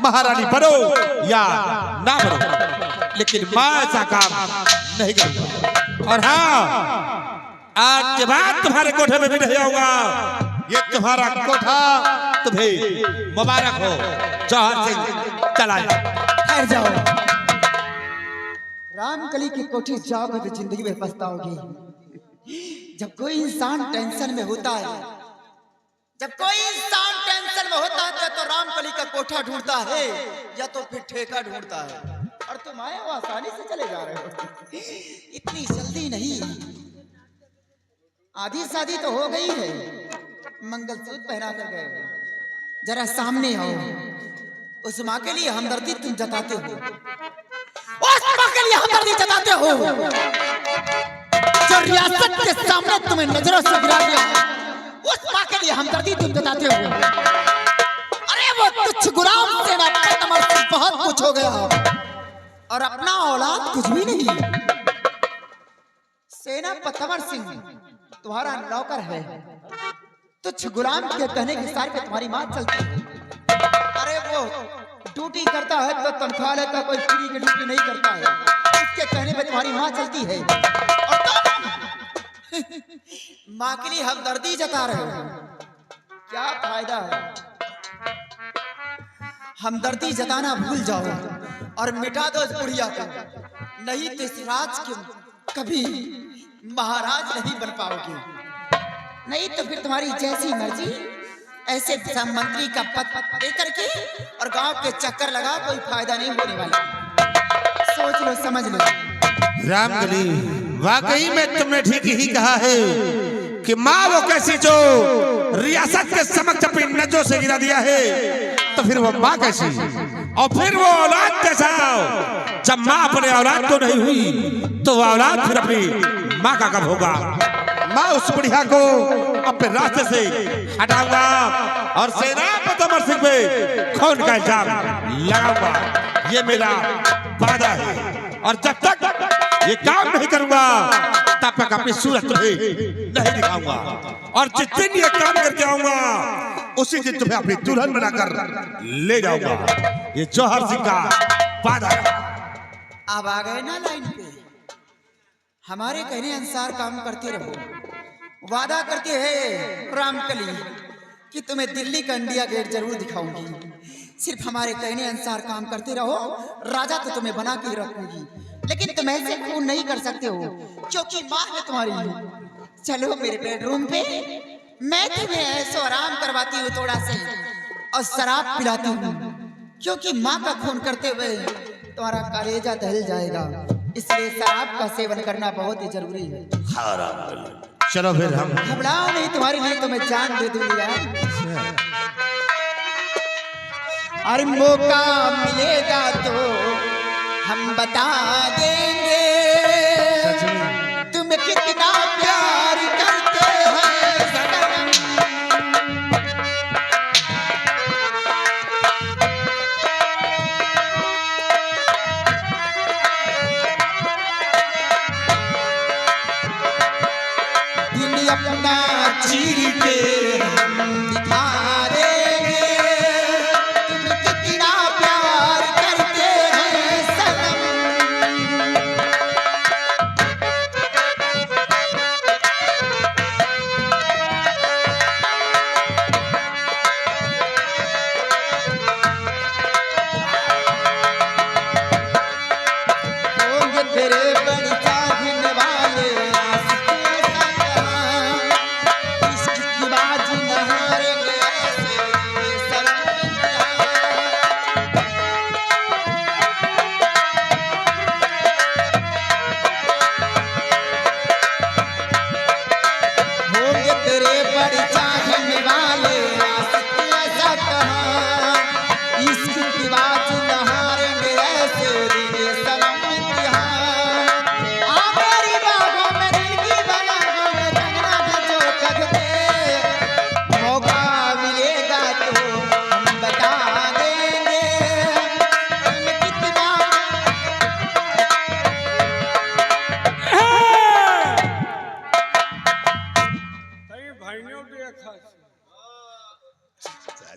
महारानी बनो या ना बनो, लेकिन माँ ऐसा काम नहीं करूँगा। और हाँ, आज के बाद तुम्हारे कोठे में भी नहीं आऊंगा। ये तुम्हारा कोठा तुम्हें मुबारक हो। जौहर सिंह चला ठहर जाओ। रामकली की कोठी जाओगे तो जिंदगी में पछताओगे। जब कोई इंसान टेंशन में होता है, जब कोई इंसान टेंशन में होता है तो रामकली का कोठा ढूंढता है या तो फिर ठेका ढूंढता है। और तुम आए हो आसानी से चले जा रहे हो, इतनी जल्दी नहीं। आधी शादी तो हो गई है, मंगलसूत्र पहना कर गए हो। जरा सामने आओ। उस माँ के लिए हमदर्दी तुम जताते हो, उस माँ के लिए हमदर्दी जताते हो जो रियासत के सामने तुम्हें नजरों से गिरा दिया। उस माँ के लिए हमदर्दी तुम जताते हो। अरे वो तुच्छ गुलाम सेनापति अमर सिंह बहुत कुछ हो गया और अपना औलाद कुछ भी नहीं। सेनापति अमर सिंह तुम्हारा नौकर है, तुच्छ गुलाम के कहने की सारी पे तुम्हारी बात चलती है। अरे वो ड्यूटी करता है तो तनख्वाह लेता, कोई फ्री की ड्यूटी नहीं करता है, उसके कहने पे तुम्हारी माँ चलती है। और तुम माँ के लिए हमदर्दी जता रहे हो, क्या फायदा है? हमदर्दी जताना भूल जाओ और मिटा दो इस बुढ़िया को, नहीं तो इस राज के कभी महाराज नहीं बन पाओगे। नहीं तो फिर तुम्हारी जैसी मर्जी ऐसे मंत्री का पद लेकर के और गांव के चक्कर लगा, कोई फायदा नहीं होने वाला। सोच लो, समझ लो। रामगली, वाकई में तुमने ठीक ही कहा है कि माँ वो कैसी जो रियासत के समक्ष अपनी नजरों से गिरा दिया है, तो फिर वो माँ कैसी, और फिर वो औलाद कैसा। जब माँ अपने औलाद तो नहीं हुई तो वो औलाद फिर अपनी माँ का कब होगा। मैं उस बुढ़िया को अपने रास्ते से हटाऊंगा और सेनापति अमर सिंह पे खून का इल्जाम लगाऊंगा। ये मेरा वादा है, और जब तक ये काम नहीं करूंगा तब तक अपनी सूरत तुम्हें नहीं दिखाऊंगा। और जिस दिन ये काम करके आऊंगा उसी दिन तुम्हें अपनी दुल्हन बनाकर ले जाऊंगा। ये जौहर सिंह का वादा है। अब आ गए ना लाइन पे। हमारे कहने अनुसार काम करते रहो। वादा करते हैं रामकली कि तुम्हें दिल्ली का इंडिया गेट जरूर दिखाऊंगी। सिर्फ हमारे कहने अनुसार काम करते रहो, राजा तो तुम्हें बना के रखूंगी। लेकिन तुम ऐसे खून नहीं कर सकते हो क्योंकि माँ है तुम्हारी। चलो मेरे बेडरूम पे, मैं तुम्हें ऐसो आराम करवाती हूँ थोड़ा से, और शराब पिलाती हूँ, क्योंकि माँ का खून करते हुए तुम्हारा कलेजा दहल जाएगा। इसलिए शराब का सेवन करना बहुत ही जरूरी है। चलो फिर हम घबराओ नहीं, तुम्हारे लिए तो मैं जान दे दूंगी यार। और मौका मिलेगा तो हम बता देंगे तुम कितना प्यार करते हैं सनम। दिल अपना चीर के हम दिखा देंगे तुम कितना प्यार करते हैं सनम।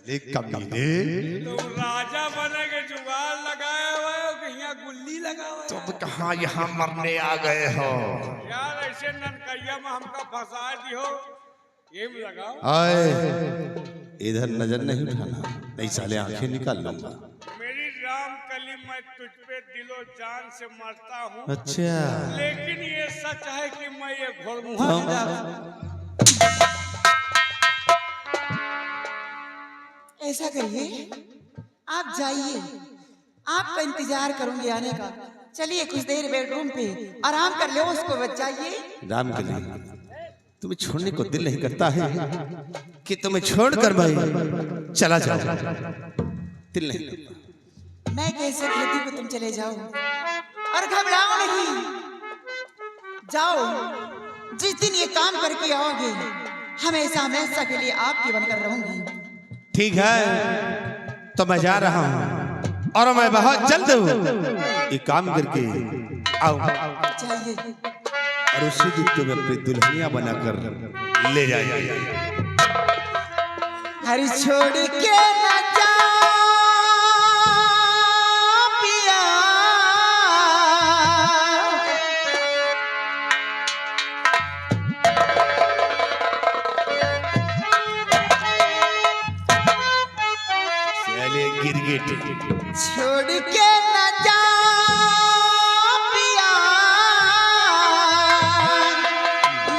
साले कमीने, तुम राजा बने के जुगाड़ लगाए हुए हो कि यहाँ गुल्ली लगा हुआ है? तुम कहाँ यहाँ मरने आ गए हो? यार ऐसे ननकैया में हमका फंसा दियो, ये भी लगाओ। आए, इधर नजर नहीं उठाना, नहीं साले आंखें निकाल लूंगा। मेरी रामकली, मैं तुझ पे दिलो जान से मरता हूँ। अच्छा, लेकिन ये सच है कि मैं ये घोड़मुहा ऐसा करिए, आप जाइए, आपका इंतजार करूंगी आने का। चलिए कुछ देर बेडरूम पे आराम कर लो, उसको बच जाइए। राम के लिए तुम्हें छोड़ने को दिल नहीं करता है कि तुम्हें छोड़कर भाई चला जाओ, दिल नहीं करता। मैं कैसे कहती कि तुम चले जाओ, और घबराओ नहीं, जाओ। जिस दिन ये काम करके आओगे, हमेशा हमेशा के लिए आपकी बनकर रहूंगी। ठीक है, तो मैं जा रहा हूँ और मैं बहुत जल्द ये काम करके आऊंगा। जाइए। और उसी दिन तुम्हें अपनी दुल्हनिया बनाकर ले जाएंगे। हर छोड़ के न जा पिया, साले गिरगिट, छोड़ के न जा पिया,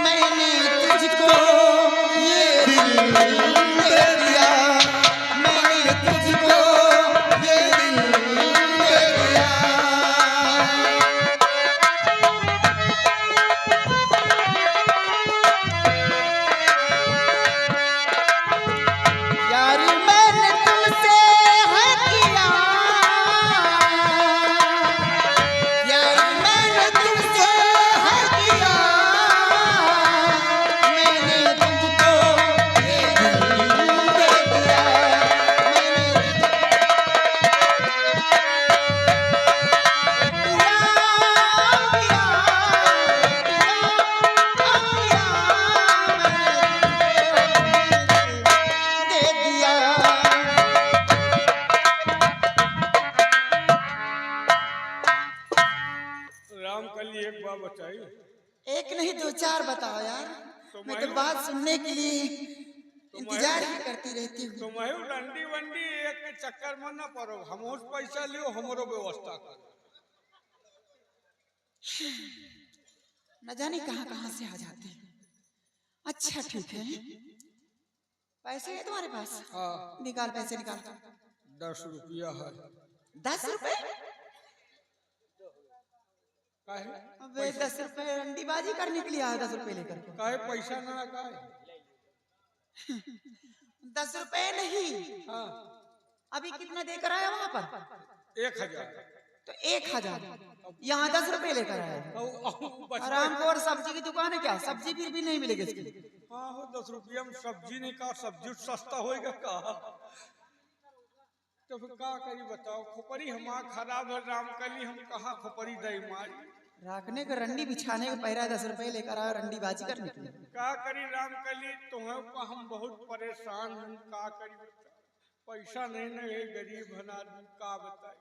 मैंने तुझको ये दिल दे दिया, मैंने तुझको ये दिल दे दिया। यार मैंने तुमसे है किया, यार मैंने तुमसे है किया, मैंने तुझको ये दिल दे दिया, दे दिया। रामकली एक बात बताई। एक नहीं दो चार बताओ यार, मैं तो बात सुनने के लिए इंतजार ही करती रहती हूँ। तुम डंडी वंडी एक के चक्कर में न पड़ो, हम पैसा लियो, हमरो व्यवस्था करो। न जाने कहाँ कहाँ से आ जाते हैं। अच्छा ठीक है, पैसे है तुम्हारे पास? हाँ, निकाल, पैसे निकाल। 10 रुपया है। 10 रुपए? काहे? अबे 10 रुपए रंडीबाजी करने के लिए आया, 10 रुपए लेकर के। काहे पैसा ना लगा है? 10 रुपए नहीं, हाँ, अभी कितना देकर आया वहाँ पर? 1000। तो 1000, यहाँ 10 रुपए लेकर आया। आराम को, और सब्जी की दुकान है क्या? सब्जी फिर भी नहीं मिलेगी इसकी। हाँ हो, 10 रुपया में सब्जी नहीं का, सब्जी सस्ता होएगा का? तो फिर का करी बताओ? खोपड़ी हमार खराब है रामकली, हम कहाँ खोपड़ी दई मारी? रखने का रंडी बिछाने का पैरा 10 रुपए लेकर आया रंडीबाजी करने के लिए। का करी रामकली, तुम्हें को हम बहुत परेशान हैं। का करी बताओ? पैसा नहीं ना है, गरीब है आदमी, का बताए?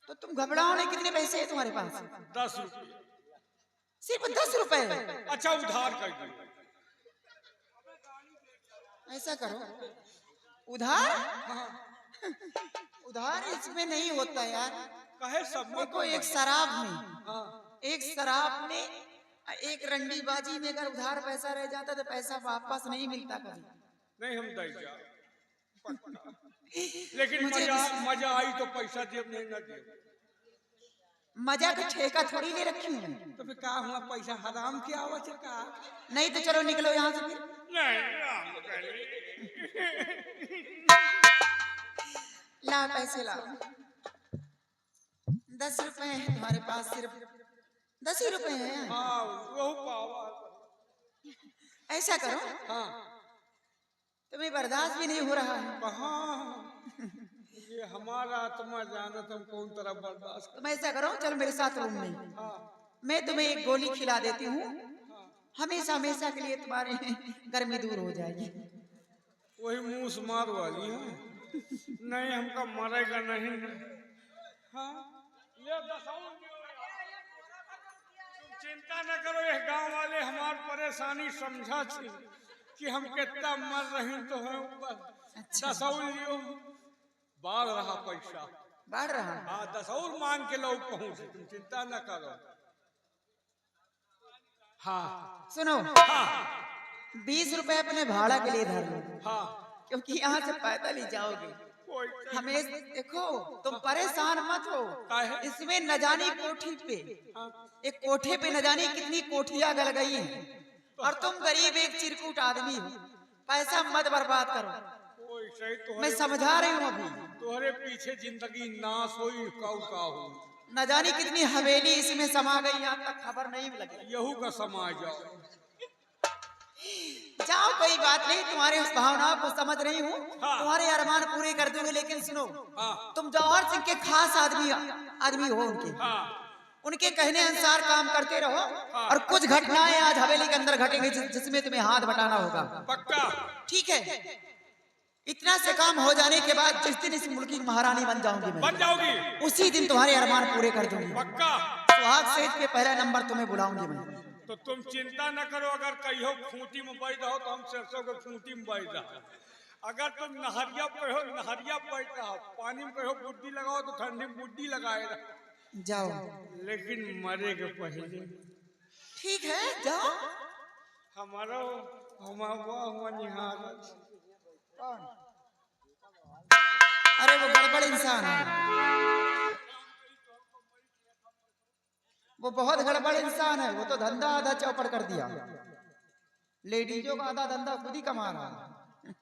तो तुम घबराओ नहीं, कितने पैसे है तुम्हारे पास? 10 रुपया। सिर्फ 10 रुपए? अच्छा उधार कर दो। ऐसा करो, उधार? उधार इसमें नहीं होता यार। कहे सब में देखो, एक शराब में, एक शराब में, एक रंडीबाजी में अगर उधार पैसा रह जाता तो पैसा वापस नहीं मिलता कभी। नहीं हम दे जा, लेकिन मुझे मजा आई तो पैसा जेब नहीं न दे। मजा का ठेका थोड़ी ले रखी हूँ। तो फिर का हुआ, पैसा हराम के आवत है का? नहीं तो चलो निकलो यहाँ से फिर। नहीं रामकली, ला पैसे ला। 10 रुपए है तुम्हारे पास, सिर्फ 10 ही रुपए हैं। हाँ वो पावा। ऐसा करो, हाँ, तुम्हें बर्दाश्त भी नहीं हो रहा है। कहाँ ये हमारा आत्मा जानत, हम कौन तरह बर्दाश्त तुम ऐसा करो, चलो मेरे साथ रूम में, हाँ, मैं तुम्हें एक गोली खिला देती हूँ, हमेशा हमेशा के लिए तुम्हारे गर्मी दूर हो जाएगी। वही मूस मार वाली है। नहीं हमका मरेगा नहीं। हाँ ये दसाऊं तुम चिंता न करो, ये गांव वाले हमार परेशानी समझा थी कि हम कितना मर रहे तो है ऊपर। दसाऊं लियो बाढ़ रहा पैसा बढ़ रहा। हाँ दसाऊं मांग के लोग पहुंच, तुम चिंता न करो। हाँ सुनो, हाँ 20 रुपए अपने भाड़ा के लिए धर लो, हाँ क्योंकि यहाँ से पैदल ही जाओगे। कोई हमें देखो, तुम परेशान मत हो। काहे? इसमें न जानी कोठी पे, एक कोठे पे न जानी कितनी कोठियां गल गई हैं, और तुम गरीब एक चिरकुट आदमी हो। पैसा मत बर्बाद करो, कोई सही तो मैं समझा रही हूँ। अभी तुम्हारे पीछे जिंदगी नाश होई काऊ का हो। न जानी कितनी हवेली इसमें समा गई, यहाँ तक खबर नहीं लगी। यहू का समाज जाओ। जाओ, कोई बात नहीं, तुम्हारे उस भावनाओं को समझ रही हूँ। हाँ। तुम्हारे अरमान पूरे कर दूंगी, लेकिन सुनो, हाँ तुम जौहर सिंह के खास आदमी हो। उनके कहने अनुसार काम करते रहो, और कुछ घटनाएं आज हवेली के अंदर घटेंगी जिसमें तुम्हें हाथ बटाना होगा। पक्का? ठीक है। इतना से काम हो जाने के बाद जिस दिन इस मुल्क की महारानी बन जाऊंगी मैं, बन जाओगी? उसी दिन तुम्हारे अरमान पूरे कर दूंगी। पक्का? सुहाग सेठ पे पहला नंबर तुम्हें बुलाऊंगी मैं। तो तुम चिंता न करो, अगर कहियो खूंटी में बैठ रहो तो हम सरसों के खूंटी में बैठ रहो। अगर तुम नहरिया पे हो, नहरिया बैठ रहो। पानी में कहो बुड्डी लगाओ तो ठंडी में बुड्डी लगाए रहो। जाओ, लेकिन मरे के पहले। ठीक है, जाओ। हमारा अरे वो गड़बड़ इंसान है, वो बहुत गड़बड़ इंसान है। वो तो धंधा आधा चौपड़ कर दिया, लेडीजों का आधा धंधा खुद ही कमा रहा है।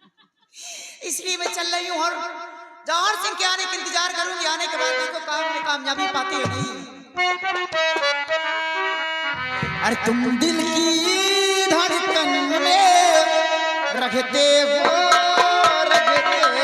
इसलिए मैं चल रही हूँ, और जौहर सिंह के आने का इंतजार करूंगी। आने के बाद देखो काम में कामयाबी पाती है नहीं। अरे तुम दिल की धड़कन में रखते हो, रखते हो।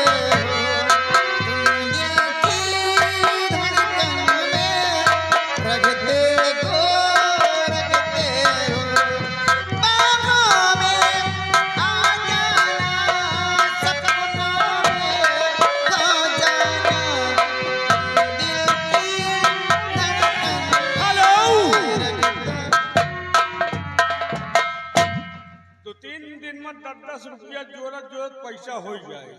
रुपया जोरत पैसा हो जाए।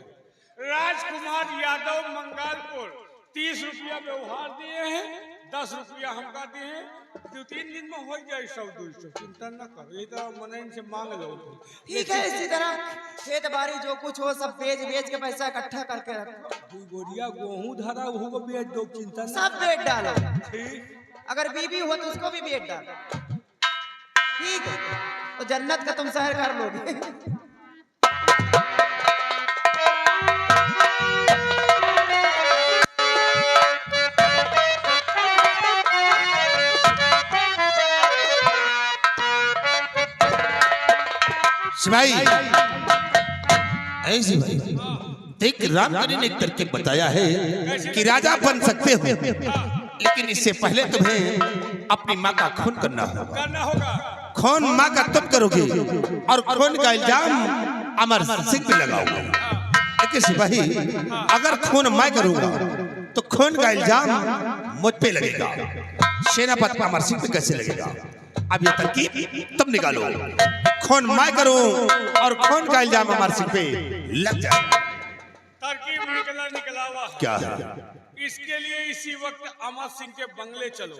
राजकुमार यादव मंगालपुर 30 रुपया व्यवहार दिए हैं, 10 रुपया हमका दिए हैं। 2-3 दिन में हो जाए 100-200, चिंता न करो। ये तो मनन से मांग लो। ठीक है, इसी तरह खेत बाड़ी जो कुछ हो सब बेच के पैसा इकट्ठा करके रखो। 2 गोरिया गेहूं धरा वो बेच दो, चिंता न सब बेच डालो। ठीक, अगर बीबी हो तो उसको भी बेच डालो। ठीक है, तो जन्नत का तुम शहर कर लोगे। भाई ऐसी भाई देख, रामगिरी ने एक तरकीब बताया है कि राजा बन सकते हो, लेकिन इससे पहले तुम्हें अपनी माँ का खून करना होगा। खून माँ का तुम करोगे, और खून का इल्जाम अमर सिंह पे लगाओगे। लेकिन सिपाही, अगर खून मैं करूंगा तो खून का इल्जाम मुझ पे लगेगा, सेनापति अमर सिंह पे कैसे लगेगा? अब ये तरकीब तुम निकालो। खून मैं करूं और खून का इल्जाम अमर सिंह पे लग जाए। तरकीब निकला हुआ क्या है? इसके लिए इसी वक्त अमर सिंह के बंगले चलो,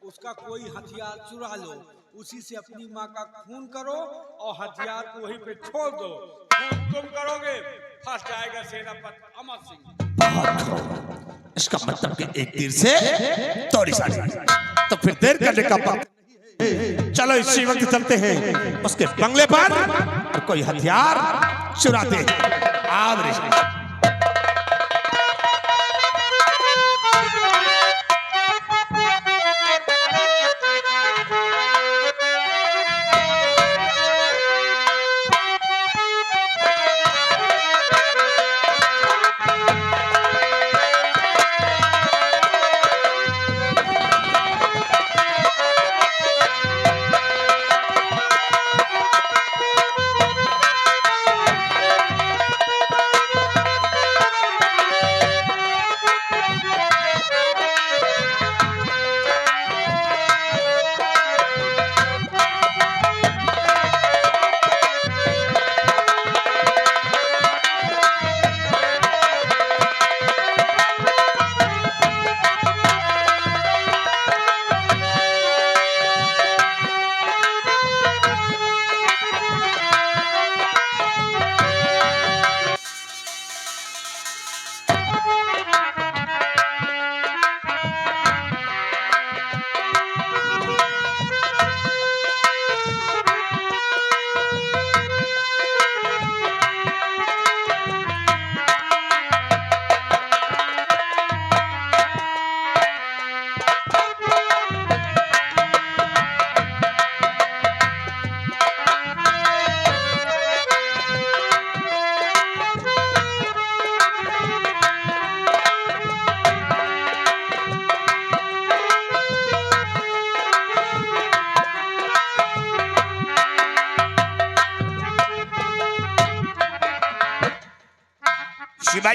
उसका कोई हथियार चुरा लो, उसी से अपनी माँ का खून करो और हथियार को वहीं पे छोड़ दो। खून तुम करोगे, फंस जाएगा सेनापति अमर सिंह। इसका मतलब कि एक तीर से दो निशाने। तो फिर देर करने का वक्त, चलो इसी वक्त चलते हैं उसके बंगले पर और कोई हथियार चुराते हैं। आवरे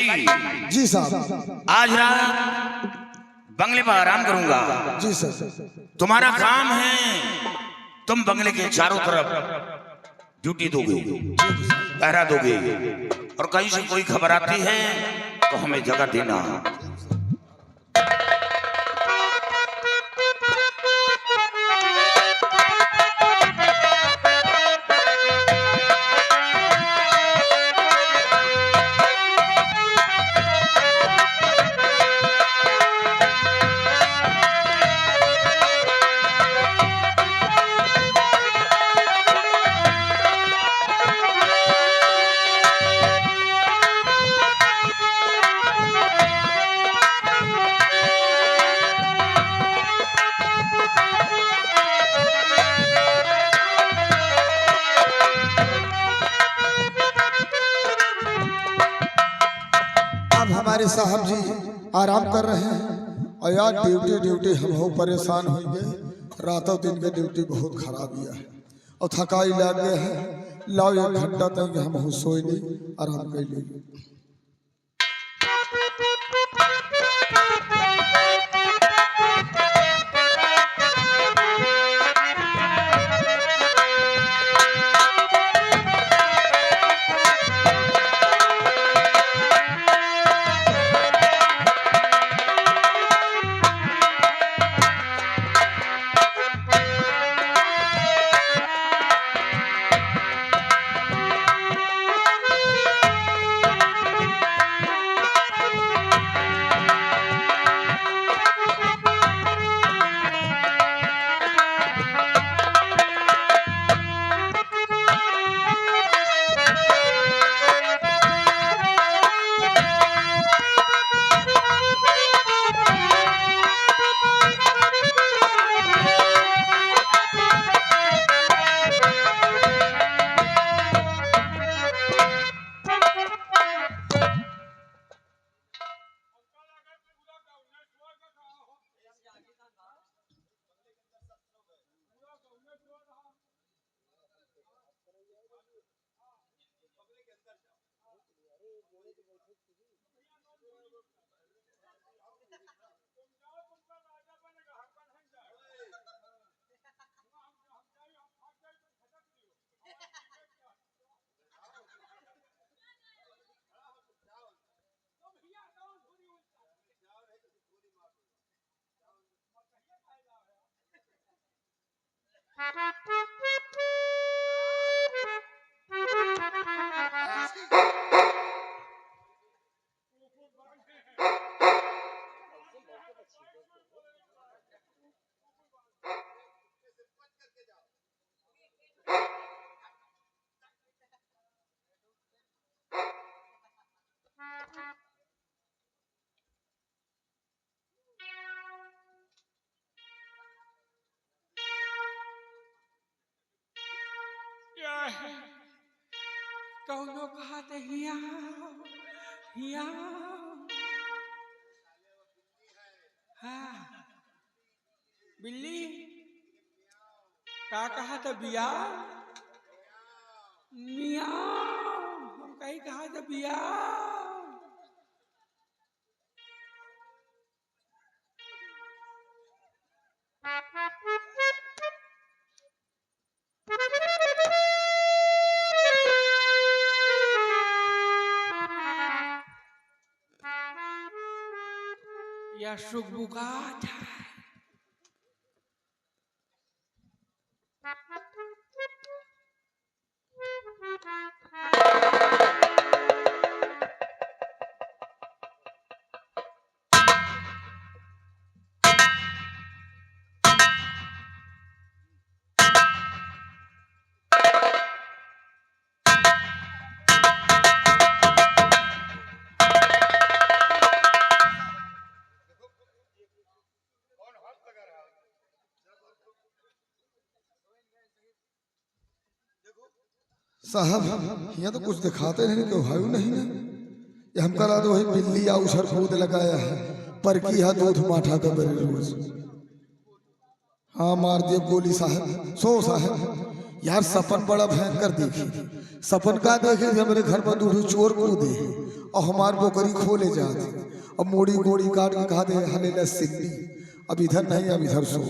भाई जी साहब। आज रात बंगले पर आराम करूंगा। जी सर। तुम्हारा काम है, तुम बंगले के चारों तरफ ड्यूटी दोगे, पहरा दोगे, और कहीं से कोई खबर आती है तो हमें जगह देना। अब हमारे साहब जी आराम कर रहे हैं और यार ड्यूटी हम हो परेशान हो गए। रातों दिन के ड्यूटी बहुत खराब है और थकाई लग गए है। लाओ 1 घंटा तक हम हो सोए नहीं, आराम कर लीजिए। कौनो कहा थे हिया हिया। हाँ बिल्ली का कहा था बिया मिया। हम कहीं कहा था बिया। या सुखबुगात है। साहब यहाँ तो कुछ दिखाते नहीं कि भाई नहीं ना। ये हम करा दो वही बिल्ली या उछर कूद लगाया है पर की है दूध माठा का बड़े रोज। हाँ मार दिए गोली साहब। सो साहब यार सपन बड़ा भयंकर देखी। सपन का देखे कि मेरे घर पर दूध चोर कूदे और हमार बोकरी खोले जाते, अब मोड़ी गोड़ी काट के खा दे हले सिंधी। अब इधर नहीं, अब इधर सो।